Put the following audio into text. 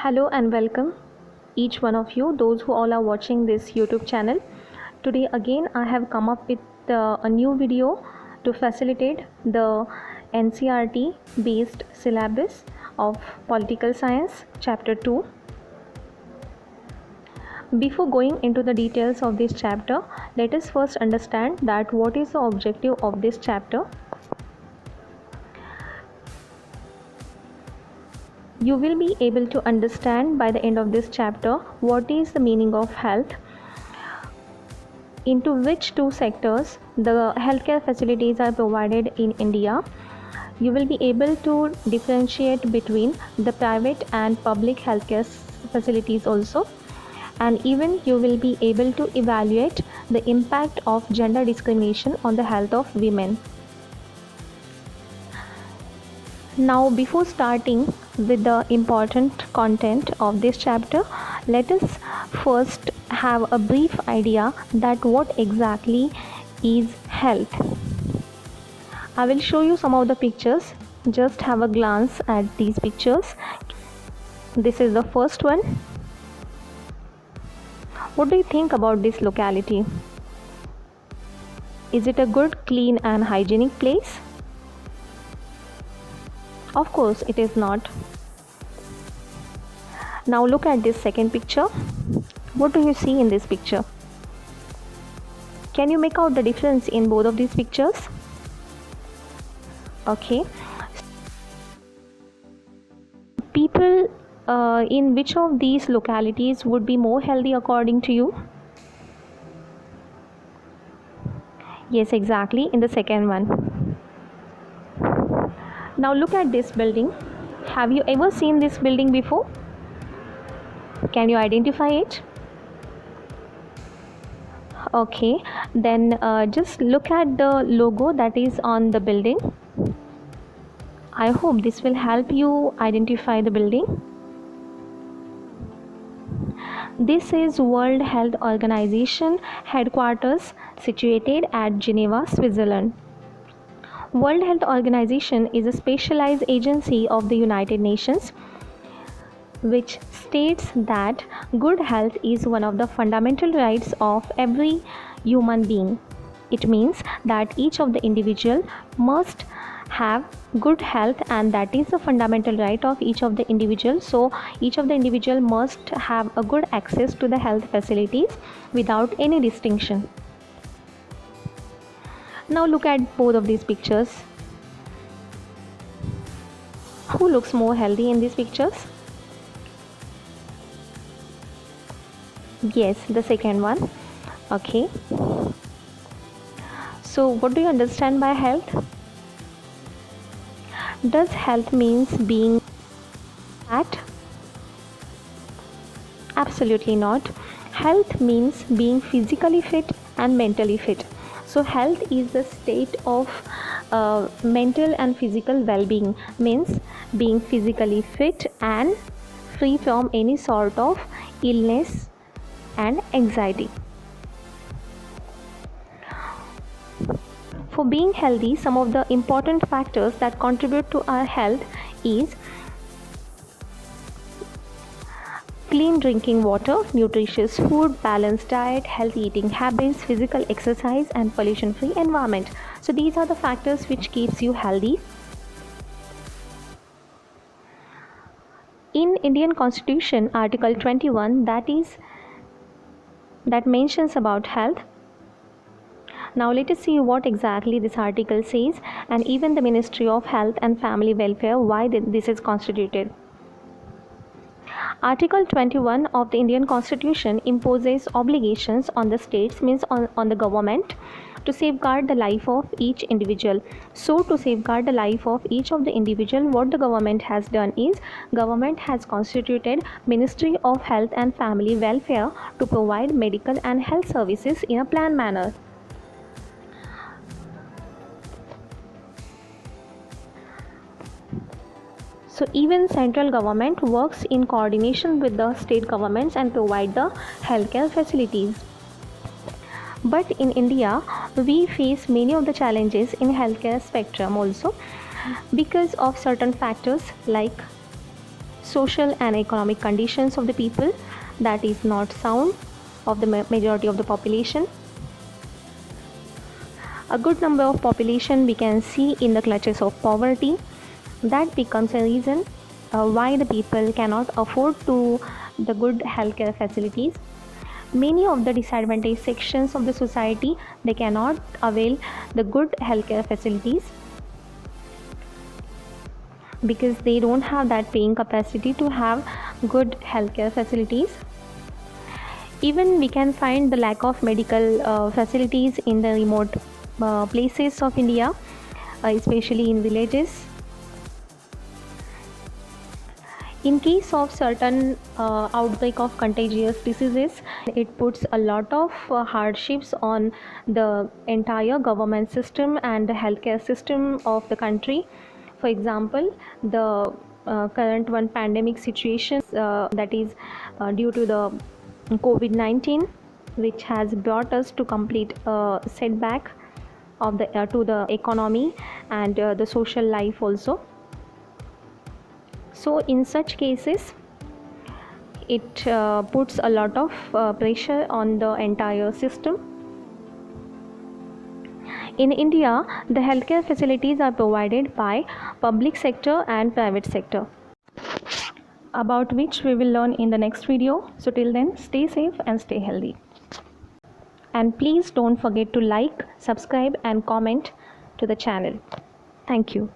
Hello and welcome each one of you, those who all are watching this YouTube channel. Today again I have come up with a new video to facilitate the NCERT based syllabus of political science chapter 2. Before going into the details of this chapter, let us first understand that what is the objective of this chapter. You will be able to understand by the end of this chapter what is the meaning of health, into which two sectors the healthcare facilities are provided in India. You will be able to differentiate between the private and public healthcare facilities also, and even you will be able to evaluate the impact of gender discrimination on the health of women. Now, before starting with the important content of this chapter, let us first have a brief idea that what exactly is health. I will show you some of the pictures. Just have a glance at these pictures. This is the first one. What do you think about this locality? Is it a good, clean and hygienic place? Of course, it is not. Now look at this second picture. What do you see in this picture? Can you make out the difference in both of these pictures? Okay. People in which of these localities would be more healthy according to you? Yes, exactly, in the second one. Now look at this building. Have you ever seen this building before? Can you identify it? Okay, then just look at the logo that is on the building. I hope this will help you identify the building. This is World Health Organization headquarters situated at Geneva, Switzerland. World Health Organization is a specialized agency of the United Nations which states that good health is one of the fundamental rights of every human being. It means that each of the individual must have good health, and that is the fundamental right of each of the individual. So each of the individual must have a good access to the health facilities without any distinction. Now look at both of these pictures. Who looks more healthy in these pictures? Yes, the second one. Okay. So what do you understand by health? Does health means being fat? Absolutely not. Health means being physically fit and mentally fit. So health is the state of mental and physical well-being, means being physically fit and free from any sort of illness and anxiety. For being healthy, some of the important factors that contribute to our health is clean drinking water, nutritious food, balanced diet, healthy eating habits, physical exercise and pollution-free environment. So these are the factors which keeps you healthy. In Indian Constitution, Article 21, that mentions about health. Now let us see what exactly this article says, and even the Ministry of Health and Family Welfare, why this is constituted. Article 21 of the Indian Constitution imposes obligations on the states, means on the government, to safeguard the life of each individual. So to safeguard the life of each of the individual, what the government has done is, government has constituted Ministry of Health and Family Welfare to provide medical and health services in a planned manner. So even central government works in coordination with the state governments and provide the healthcare facilities. But in India, we face many of the challenges in healthcare spectrum also because of certain factors like social and economic conditions of the people, that is not sound of the majority of the population. A good number of population we can see in the clutches of poverty. That becomes a reason why the people cannot afford to the good healthcare facilities. Many of the disadvantaged sections of the society, they cannot avail the good healthcare facilities because they don't have that paying capacity to have good healthcare facilities. Even we can find the lack of medical facilities in the remote places of India, especially in villages. In case of certain outbreak of contagious diseases, it puts a lot of hardships on the entire government system and the healthcare system of the country. For example, the current one pandemic situation, that is due to the COVID-19, which has brought us to complete setback of the to the economy and the social life also. So in such cases, it puts a lot of pressure on the entire system. In India, the healthcare facilities are provided by public sector and private sector, about which we will learn in the next video. So till then, stay safe and stay healthy. And please don't forget to like, subscribe and comment to the channel. Thank you.